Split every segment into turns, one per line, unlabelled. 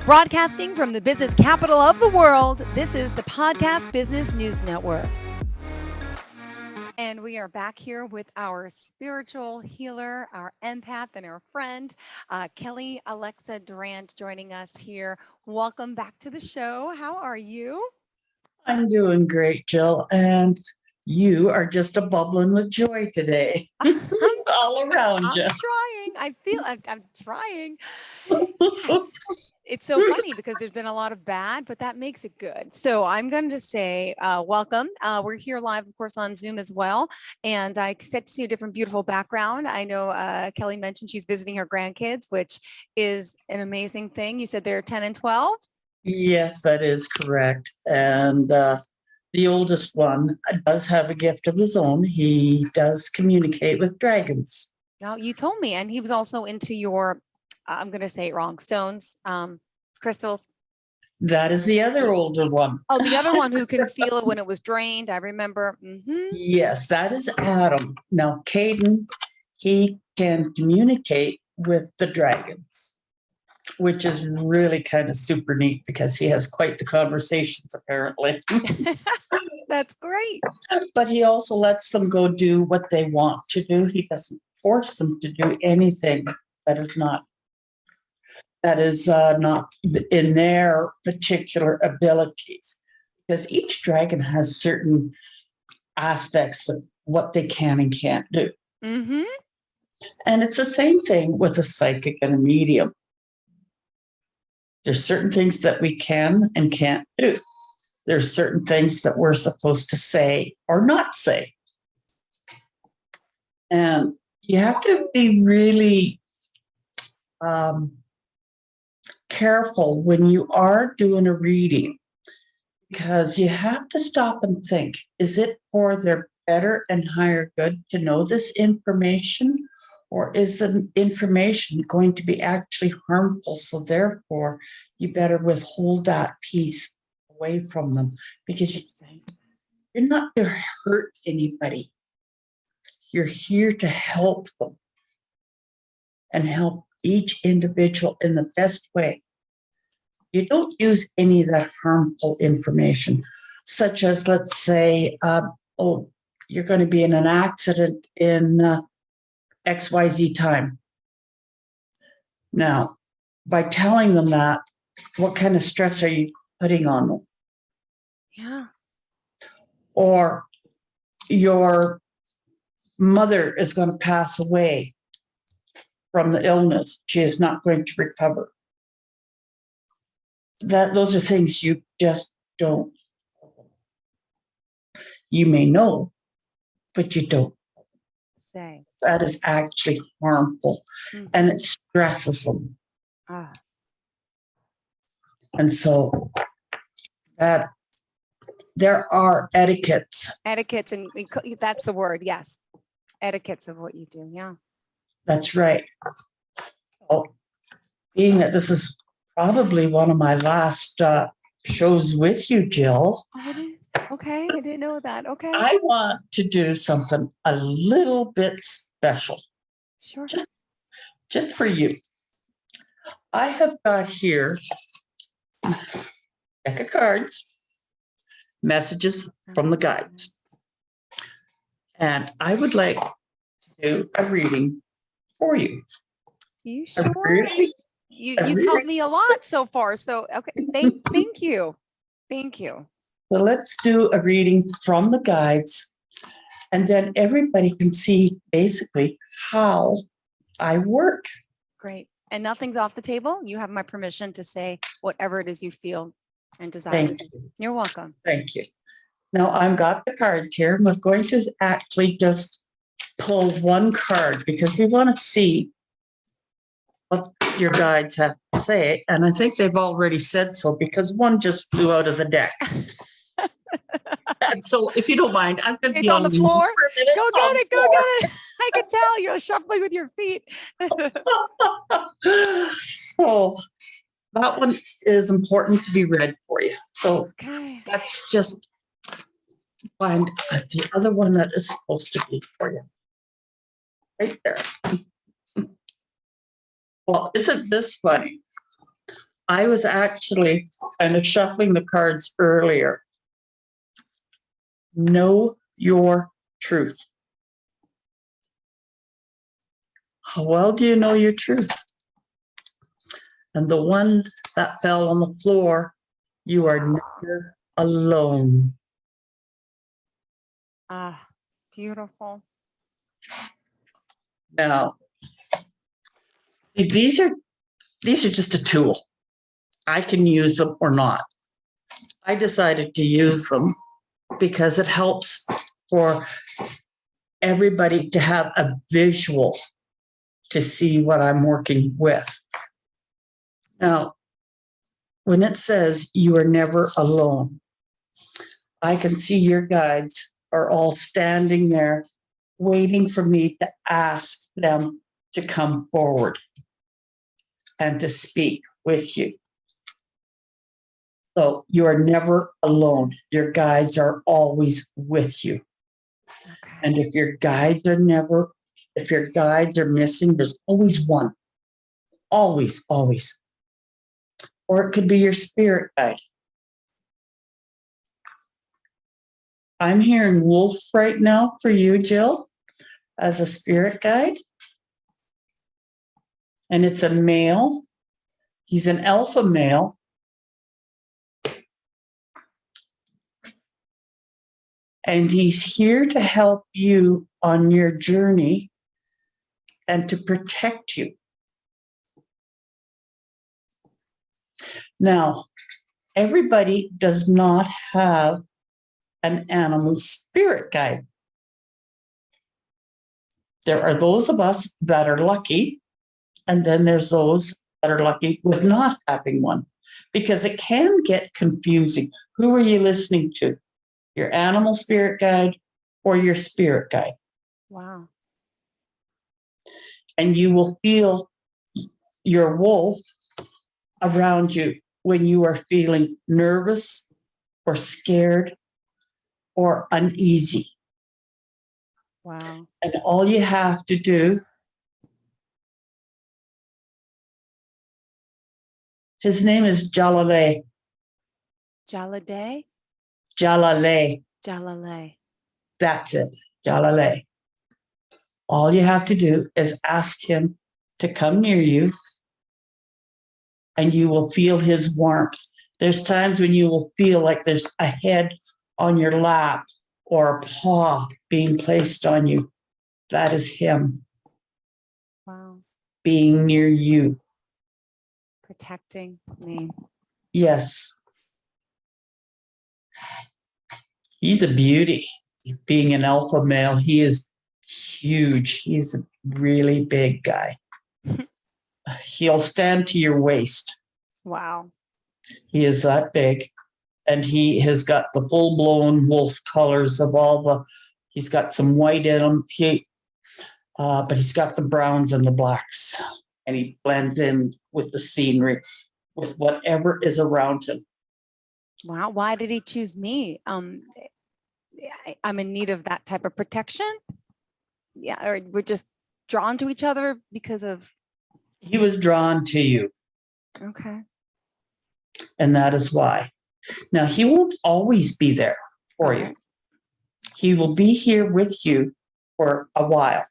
Broadcasting from the business capital of the world, this is the Podcast Business News Network. And we are back here with our spiritual healer, our empath, and our friend, Kellee Alexa Durrant, joining us here. Welcome back to the show. How are you?
I'm doing great, Jill. And you are just a bubbling with joy today. All around you.
I'm trying. I feel like I'm trying. Yes. It's so funny because there's been a lot of bad, but that makes it good. So I'm going to say welcome. We're here live, of course, on Zoom as well. And I get to see a different beautiful background. I know Kellee mentioned she's visiting her grandkids, which is an amazing thing. You said they're 10 and 12?
Yes, that is correct. And the oldest one does have a gift of his own. He does communicate with dragons.
No, you told me. And he was also into your, I'm going to say it wrong, stones, crystals.
That is the other older one.
Oh, the other one who can feel it when it was drained. I remember. Mm-hmm.
Yes, that is Adam. Now, Caden, he can communicate with the dragons, which is really kind of super neat because he has quite the conversations, apparently.
That's great.
But he also lets them go do what they want to do. He doesn't force them to do anything that is not in their particular abilities, because each dragon has certain aspects of what they can and can't do.
Mm-hmm.
And it's the same thing with a psychic and a medium. There's certain things that we can and can't do. There's certain things that we're supposed to say or not say. And you have to be really careful when you are doing a reading, because you have to stop and think, is it for their better and higher good to know this information? Or is the information going to be actually harmful? So therefore, you better withhold that piece away from them, because you're not to hurt anybody. You're here to help them and help each individual in the best way. You don't use any of that harmful information, such as, let's say, you're going to be in an accident in XYZ time. Now, by telling them that, what kind of stress are you putting on them?
Yeah.
Or your mother is going to pass away from the illness. She is not going to recover. Those are things you just don't. You may know, but you don't
say.
That is actually harmful, and it stresses them. And so that there are etiquettes.
Etiquettes, and that's the word, yes. Etiquettes of what you do, yeah.
That's right. Well, being that this is probably one of my last shows with you, Jill.
Oh, it is? Okay, I didn't know that. Okay.
I want to do something a little bit special.
Sure.
Just for you. I have got here a deck of cards, messages from the guides. And I would like to do a reading for you.
You sure? You've helped me a lot so far. So, okay, thank you. Thank you.
So let's do a reading from the guides, and then everybody can see basically how I work.
Great. And nothing's off the table. You have my permission to say whatever it is you feel and desire.
Thank you.
You're welcome.
Thank you. Now I've got the cards here. We're going to actually just pull one card because we want to see what your guides have to say. And I think they've already said so because one just flew out of the deck. And so if you don't mind, I'm going to be
on the floor. Go get it. I can tell you're shuffling with your feet.
So that one is important to be read for you. So that's just find the other one that is supposed to be for you. Right there. Well, isn't this funny? I was actually kind of shuffling the cards earlier. Know your truth. How well do you know your truth? And the one that fell on the floor, you are never alone.
Ah, beautiful.
Now, these are just a tool. I can use them or not. I decided to use them because it helps for everybody to have a visual to see what I'm working with. Now, when it says you are never alone, I can see your guides are all standing there waiting for me to ask them to come forward and to speak with you. So you are never alone. Your guides are always with you.
Okay.
And if your guides are missing, there's always one. Always, always. Or it could be your spirit guide. I'm hearing wolf right now for you, Jill, as a spirit guide. And it's a male. He's an alpha male. And he's here to help you on your journey and to protect you. Now, everybody does not have an animal spirit guide. There are those of us that are lucky, and then there's those that are lucky with not having one, because it can get confusing. Who are you listening to? Your animal spirit guide or your spirit guide?
Wow.
And you will feel your wolf around you when you are feeling nervous or scared or uneasy.
Wow.
And all you have to do, his name is Jalale.
Jalade?
Jalale.
Jalale.
That's it. Jalale. All you have to do is ask him to come near you, and you will feel his warmth. There's times when you will feel like there's a head on your lap or a paw being placed on you. That is him.
Wow.
Being near you.
Protecting me.
Yes. He's a beauty. Being an alpha male, he is huge. He's a really big guy. He'll stand to your waist.
Wow.
He is that big. And he has got the full-blown wolf colors of he's got some white in him. But he's got the browns and the blacks. And he blends in with the scenery, with whatever is around him.
Wow. Why did he choose me? I'm in need of that type of protection. Yeah. Or we're just drawn to each other because of.
He was drawn to you.
Okay.
And that is why. Now, he won't always be there for you. He will be here with you for a while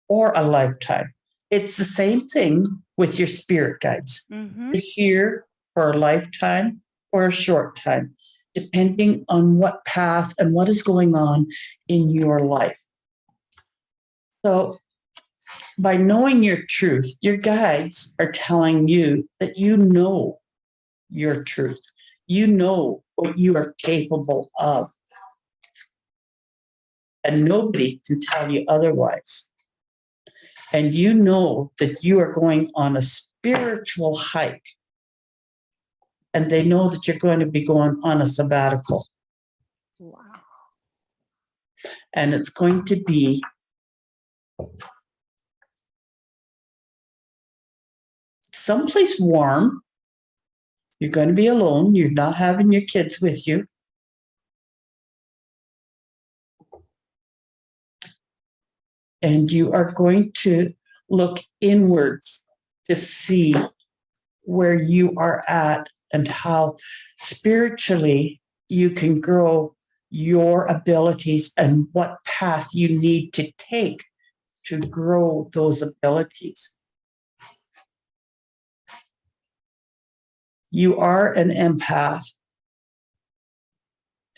or a lifetime. It's the same thing with your spirit guides.
Mm-hmm.
They're here for a lifetime or a short time, depending on what path and what is going on in your life. So by knowing your truth, your guides are telling you that you know your truth. You know what you are capable of. And nobody can tell you otherwise. And you know that you are going on a spiritual hike. And they know that you're going to be going on a sabbatical.
Wow.
And it's going to be someplace warm. You're going to be alone. You're not having your kids with you. And you are going to look inwards to see where you are at and how spiritually you can grow your abilities and what path you need to take to grow those abilities. You are an empath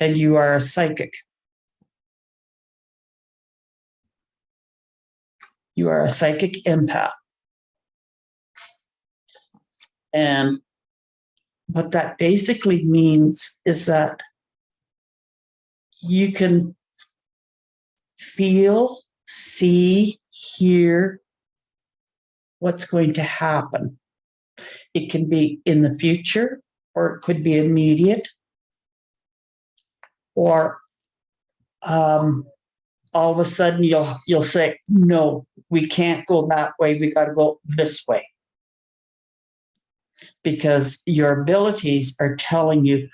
and you are a psychic. You are a psychic empath. And what that basically means is that you can feel, see, hear what's going to happen. It can be in the future, or it could be immediate, or all of a sudden you'll say, no, we can't go that way. We got to go this way. Because your abilities are telling you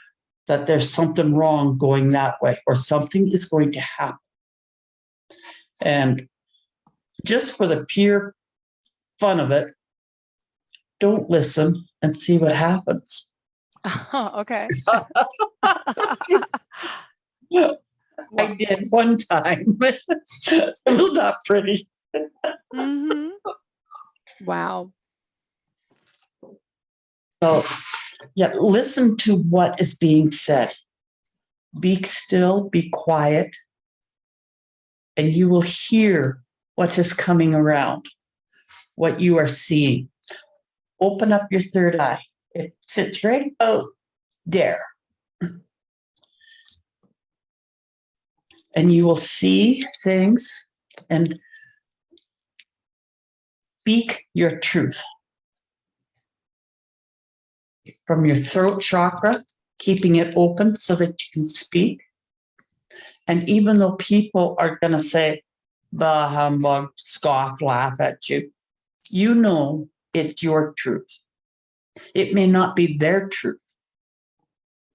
that there's something wrong going that way, or something is going to happen. And just for the pure fun of it, don't listen and see what happens.
Okay.
I did one time. It was not pretty.
Mm-hmm. Wow.
So, yeah, listen to what is being said. Be still, be quiet, and you will hear what is coming around, what you are seeing. Open up your third eye. It sits right about there. And you will see things and speak your truth. From your throat chakra, keeping it open so that you can speak. And even though people are going to say, bah, humbug, scoff, laugh at you, you know it's your truth. It may not be their truth,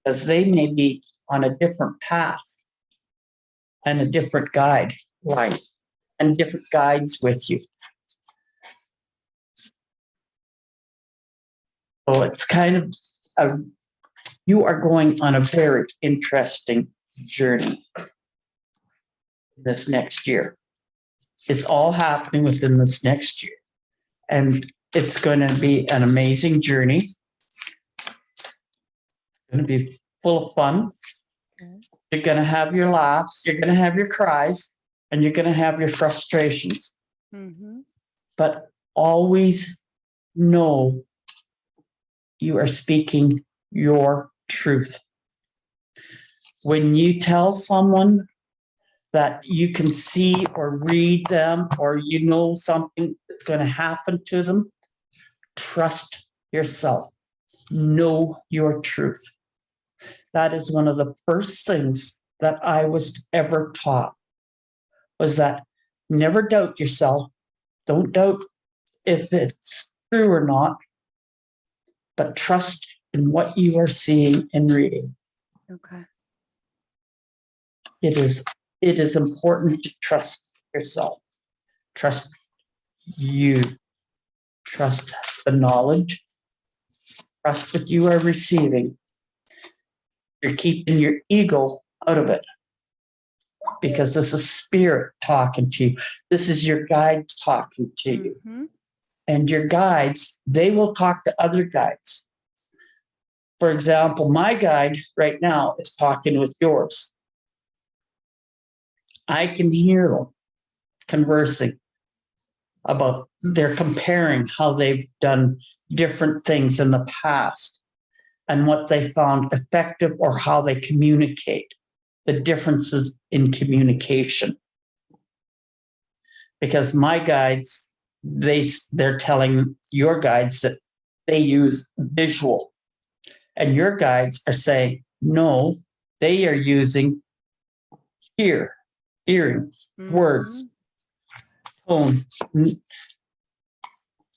because they may be on a different path and a different guide, right? And different guides with you. So it's kind of you are going on a very interesting journey this next year. It's all happening within this next year. And it's going to be an amazing journey. It's going to be full of fun. You're going to have your laughs, you're going to have your cries, and you're going to have your frustrations.
Mm-hmm.
But always know you are speaking your truth. When you tell someone that you can see or read them, or you know something that's going to happen to them, trust yourself. Know your truth. That is one of the first things that I was ever taught, was that never doubt yourself. Don't doubt if it's true or not, but trust in what you are seeing and reading.
Okay.
It is important to trust yourself. Trust you. Trust the knowledge. Trust what you are receiving. You're keeping your ego out of it, because this is spirit talking to you. This is your guides talking to you.
Mm-hmm.
And your guides, they will talk to other guides. For example, my guide right now is talking with yours. I can hear them conversing about, they're comparing how they've done different things in the past and what they found effective, or how they communicate, the differences in communication. Because my guides, they're telling your guides that they use visual, and your guides are saying, no, they are using hearing,
Mm-hmm.
words, tone.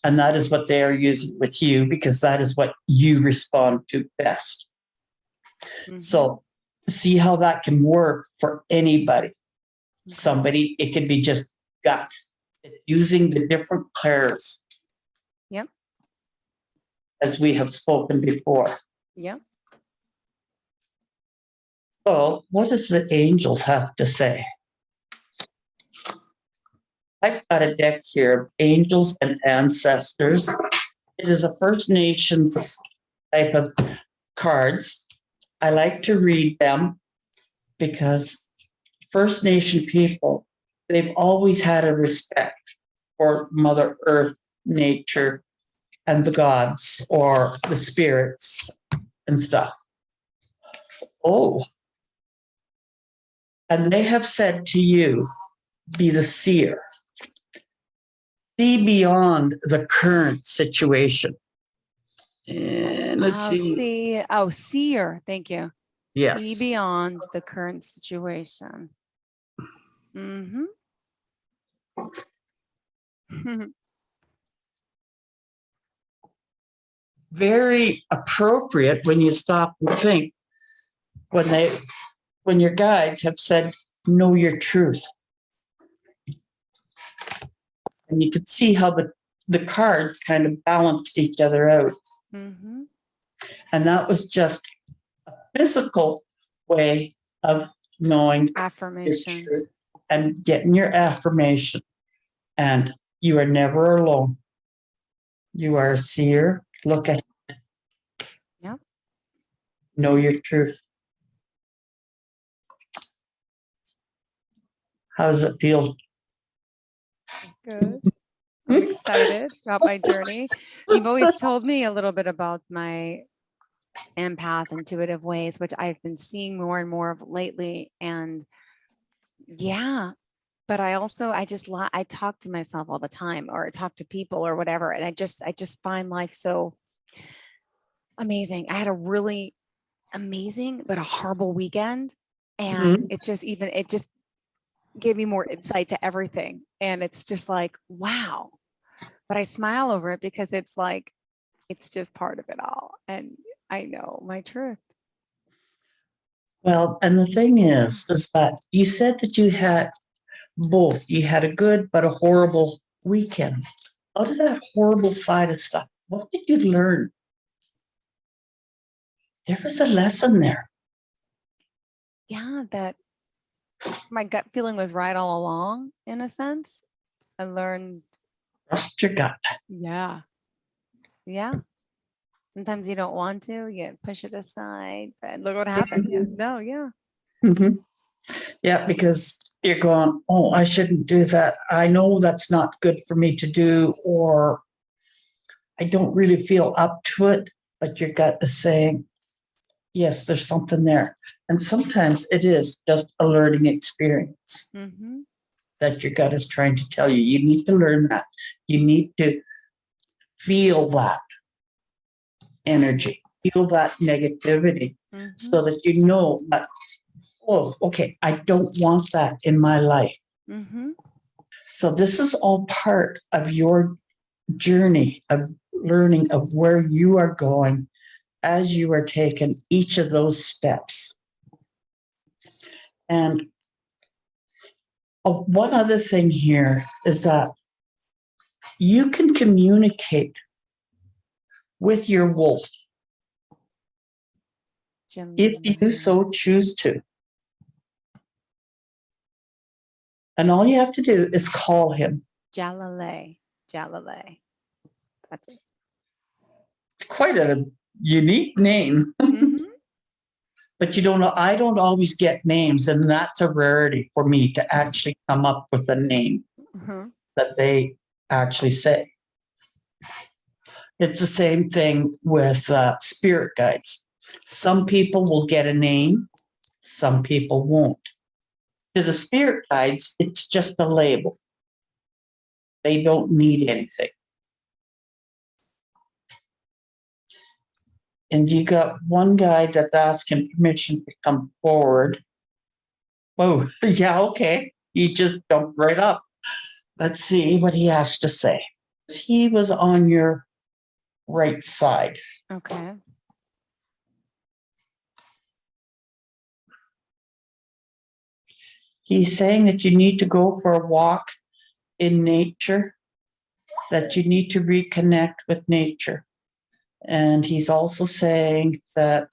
And that is what they are using with you, because that is what you respond to best.
Mm-hmm.
So see how that can work for anybody. Okay. Somebody, it could be just gut, using the different clairs.
Yep.
as we have spoken before.
Yeah.
So, what does the angels have to say? I've got a deck here of angels and ancestors. It is a First Nations type of cards. I like to read them because First Nation people, they've always had a respect for Mother Earth, nature, and the gods or the spirits and stuff. Oh, and they have said to you, be the seer. See beyond the current situation. And let's see.
Seer. Thank you.
Yes.
See beyond the current situation. Mm-hmm.
Very appropriate when you stop and think when your guides have said, know your truth. And you could see how the cards kind of balanced each other out.
Mm-hmm.
And that was just a physical way of knowing
Affirmation.
your truth and getting your affirmation. And you are never alone. You are a seer. Look at it.
Yep.
Know your truth. How does it feel?
Good. I'm excited about my journey. You've always told me a little bit about my empath, intuitive ways, which I've been seeing more and more of lately. And yeah, but I talk to myself all the time, or I talk to people or whatever. And I just find life so amazing. I had a really amazing, but a horrible weekend. And it just gave me more insight to everything. And it's just like, wow. But I smile over it because it's like, it's just part of it all. And I know my truth.
Well, and the thing is that you said that you had both. You had a good but a horrible weekend. Out of that horrible side of stuff, what did you learn? There was a lesson there.
Yeah, that my gut feeling was right all along, in a sense. I learned.
Trust your gut.
Yeah. Yeah. Sometimes you don't want to, you push it aside, but look what happened. Yeah. No, yeah.
Mm-hmm. Yeah, because you're going, oh, I shouldn't do that. I know that's not good for me to do, or I don't really feel up to it, but your gut is saying, yes, there's something there. And sometimes it is just a learning experience that your gut is trying to tell you. You need to learn that. You need to feel that energy, feel that negativity, so that you know that, oh, okay, I don't want that in my life. So this is all part of your journey of learning of where you are going as you are taking each of those steps. And one other thing here is that you can communicate with your wolf if you so choose to. And all you have to do is call him.
Jalalay. That's
quite a unique name. But you don't know, I don't always get names, and that's a rarity for me to actually come up with a name that they actually say. It's the same thing with spirit guides. Some people will get a name, some people won't. To the spirit guides, it's just a label. They don't need anything. And you got one guy that's asking permission to come forward. Oh, yeah, okay. He just jumped right up. Let's see what he has to say. He was on your right side.
okay.
He's saying that you need to go for a walk in nature, that you need to reconnect with nature. And he's also saying that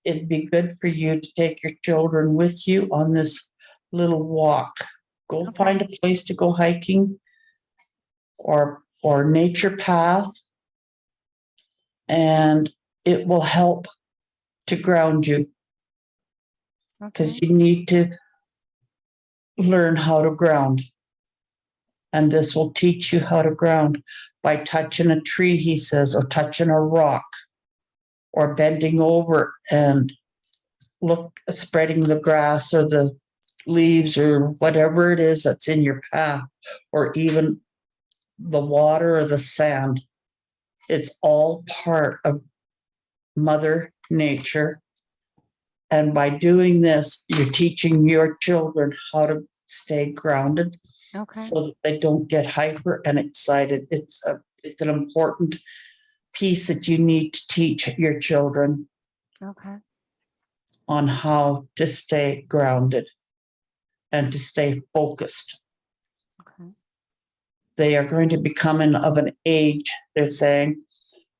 it'd be good for you to take your children with you on this little walk. Go find a place to go hiking or nature path, and it will help to ground you because you need to learn how to ground. And this will teach you how to ground by touching a tree, he says, or touching a rock, or bending over and spreading the grass or the leaves or whatever it is that's in your path, or even the water or the sand. It's all part of Mother Nature. And by doing this, you're teaching your children how to stay grounded so that they don't get hyper and excited. It's an important piece that you need to teach your children on how to stay grounded and to stay focused. They are going to be coming of an age, they're saying,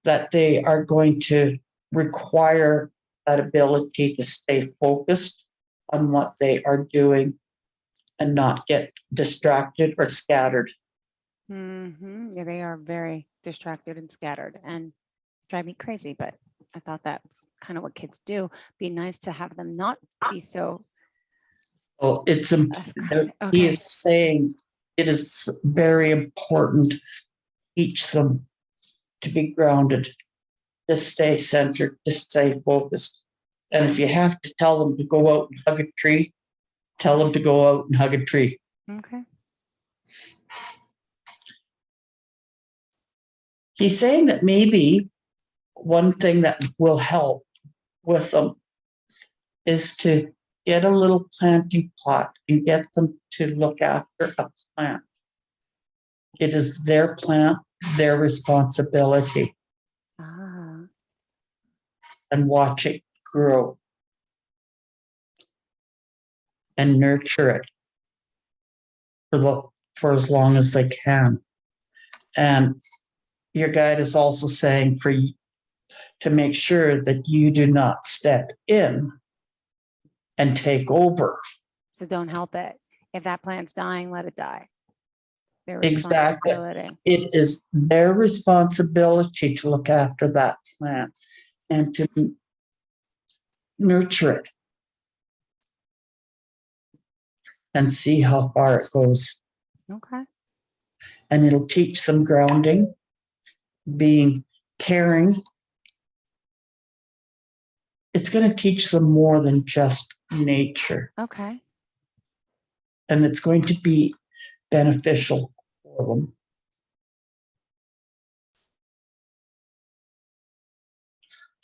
that they are going to require that ability to stay focused on what they are doing and not get distracted or scattered.
Yeah, they are very distracted and scattered and drive me crazy, but I thought that's kind of what kids do. Be nice to have them not be so.
Oh, he is saying it is very important to teach them to be grounded, to stay centered, to stay focused. And if you have to tell them to go out and hug a tree, tell them to go out and hug a tree. He's saying that maybe one thing that will help with them is to get a little planting plot and get them to look after a plant. It is their plant, their responsibility. And watch it grow and nurture it for as long as they can. And your guide is also saying for you to make sure that you do not step in and take over.
So don't help it. If that plant's dying, let it die. Their
Exactly.
responsibility.
It is their responsibility to look after that plant and to nurture it and see how far it goes. And it'll teach them grounding, being caring. It's going to teach them more than just nature. And it's going to be beneficial for them.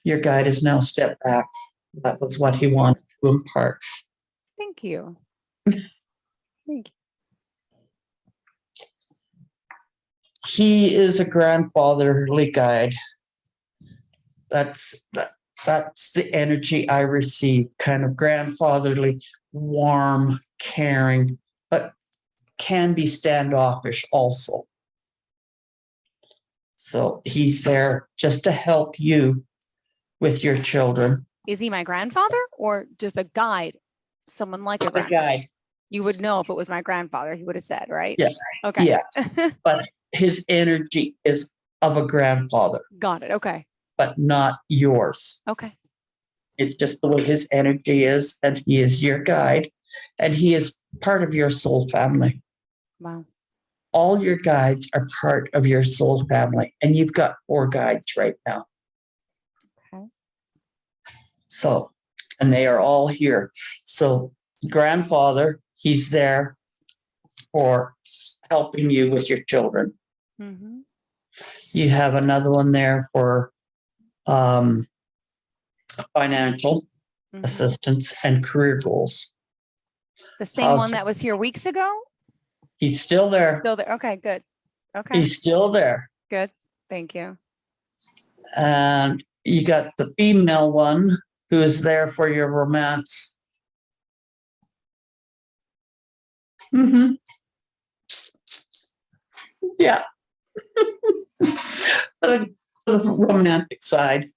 Your guide has now stepped back. That was what he wanted to impart.
Thank you. Thank you.
He is a grandfatherly guide. That's the energy I receive, kind of grandfatherly, warm, caring, but can be standoffish also. So he's there just to help you with your children.
Is he my grandfather or just a guide? Someone like a
guide.
You would know if it was my grandfather, he would have said, right?
Yes.
Okay.
Yeah. But his energy is of a grandfather.
Got it. Okay.
But not yours.
Okay.
It's just the way his energy is, and he is your guide, and he is part of your soul family.
Wow.
All your guides are part of your soul family, and you've got 4 guides right now.
Okay.
So, and they are all here. So, grandfather, he's there for helping you with your children. You have another one there for financial assistance and career goals.
The same one that was here weeks ago?
He's still there.
Still there. Okay, good. Okay.
He's still there.
Good. Thank you.
And you got the female one who is there for your romance. Yeah. the romantic side.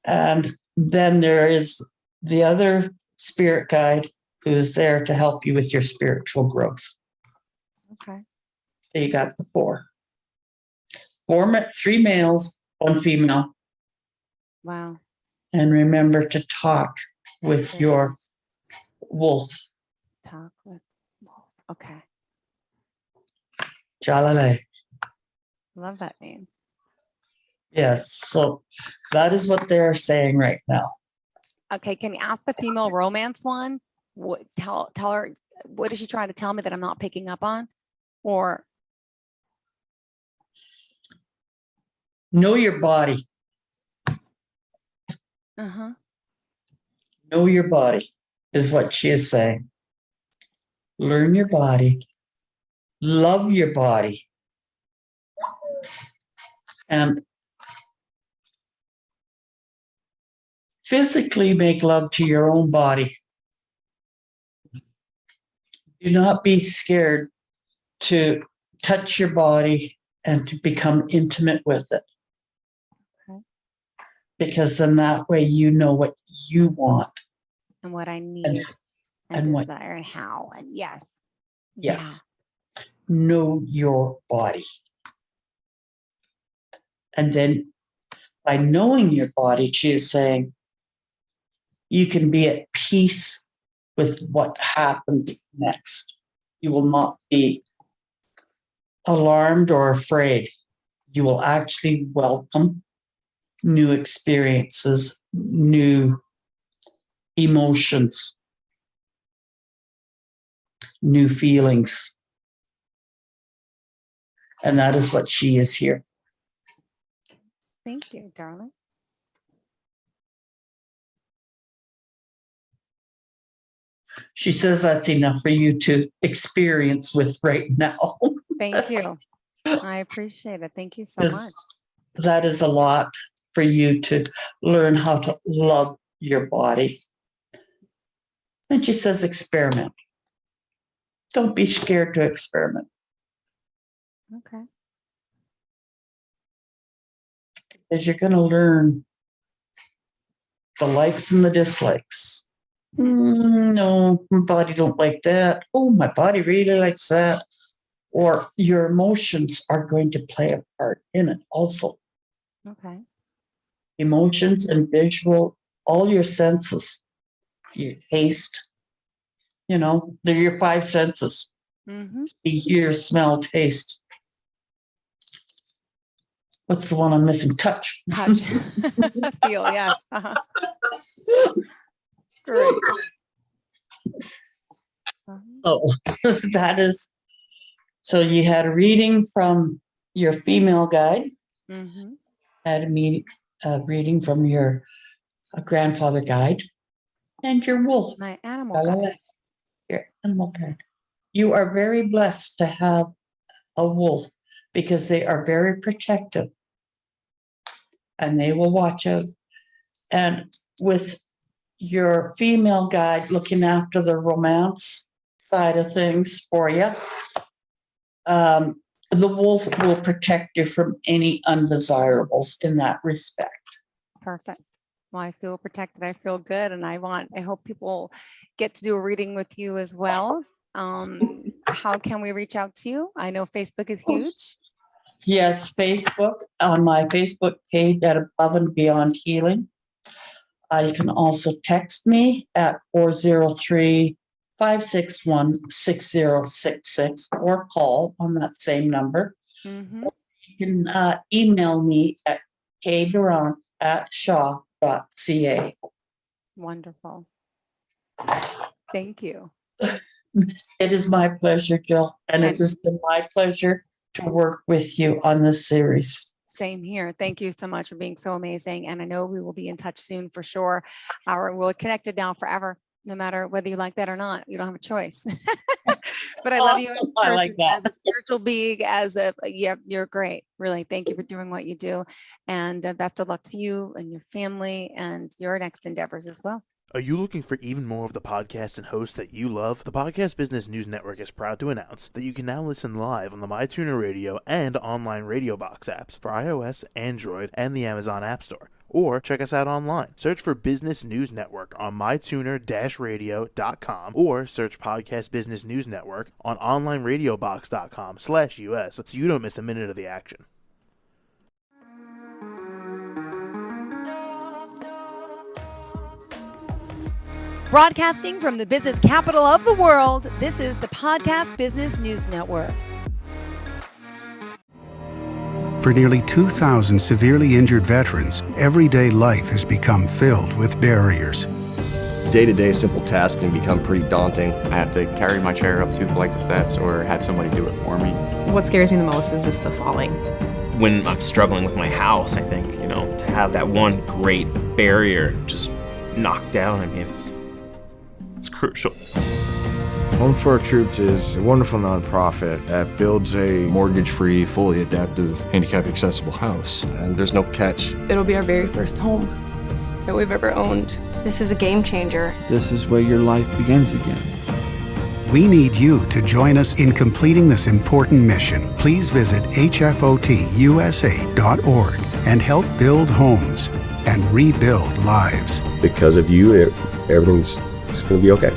And then there is the other spirit guide who is there to help you with your spiritual growth.
Okay.
So you got the four. Three males, one female.
Wow.
And remember to talk with your wolf.
Talk with wolf. Okay.
Jalale.
Love that name.
Yes. So that is what they're saying right now.
Okay. Can you ask the female romance one? What tell her, what is she trying to tell me that I'm not picking up on? Or
Know your body.
uh-huh.
Know your body is what she is saying. Learn your body. Love your body. And physically make love to your own body. Do not be scared to touch your body and to become intimate with it.
Okay.
Because then that way you know what you want.
And what I need and desire and how. And yes.
Yes. Yeah. Know your body. And then by knowing your body, she is saying, you can be at peace with what happens next. You will not be alarmed or afraid. You will actually welcome new experiences, new emotions, new feelings. And that is what she is here.
Thank you, darling.
She says that's enough for you to experience with right now.
Thank you. I appreciate it. Thank you so much.
That is a lot for you to learn how to love your body. And she says, experiment. Don't be scared to experiment.
Okay.
Because you're going to learn the likes and the dislikes. No, my body don't like that. Oh, my body really likes that. Or your emotions are going to play a part in it also.
Okay.
Emotions and visual, all your senses, your taste, they're your five senses.
Mm-hmm.
See, hear, smell, taste. What's the one I'm missing? Touch.
Touch. Feel, yes. Uh-huh. Great.
Oh, that is. So you had a reading from your female guide,
mm-hmm.
had a reading from your grandfather guide, and your wolf.
My animal guide.
Your animal guide. You are very blessed to have a wolf because they are very protective and they will watch out. And with your female guide looking after the romance side of things for you, the wolf will protect you from any undesirables in that respect.
Perfect. Well, I feel protected. I feel good. And I hope people get to do a reading with you as well. How can we reach out to you? I know Facebook is huge.
Yes, Facebook, on my Facebook page at Above and Beyond Healing. You can also text me at 403-561-6066 or call on that same number.
Mm-hmm.
You can email me at kdurrant@shaw.ca.
Wonderful. Thank you.
It is my pleasure, Jill, and it has been my pleasure to work with you on this series.
Same here. Thank you so much for being so amazing. And I know we will be in touch soon for sure. We're connected now forever, no matter whether you like that or not. You don't have a choice. But I love you as a person,
like that.
as a spiritual being, you're great. Really. Thank you for doing what you do. And best of luck to you and your family and your next endeavors as well.
Are you looking for even more of the podcasts and hosts that you love? The Podcast Business News Network is proud to announce that you can now listen live on the MyTuner Radio and online Radio Box apps for iOS, Android, and the Amazon App Store. Or check us out online. Search for Business News Network on mytuner-radio.com or search Podcast Business News Network on onlineradiobox.com/US so you don't miss a minute of the action.
Broadcasting from the business capital of the world, this is the Podcast Business News Network.
For nearly 2,000 severely injured veterans, everyday life has become filled with barriers.
Day-to-day simple tasks can become pretty daunting.
I have to carry my chair up 2 flights of steps or have somebody do it for me.
What scares me the most is just the falling.
When I'm struggling with my house, I think, to have that one great barrier just knocked down, it's crucial.
Home for Our Troops is a wonderful nonprofit that builds a
Mortgage-free, fully adaptive, handicap-accessible house. And there's no catch.
It'll be our very first home that we've ever owned. This is a game changer.
This is where your life begins again.
We need you to join us in completing this important mission. Please visit hfotusa.org and help build homes and rebuild lives.
Because of you, everything's going to be okay.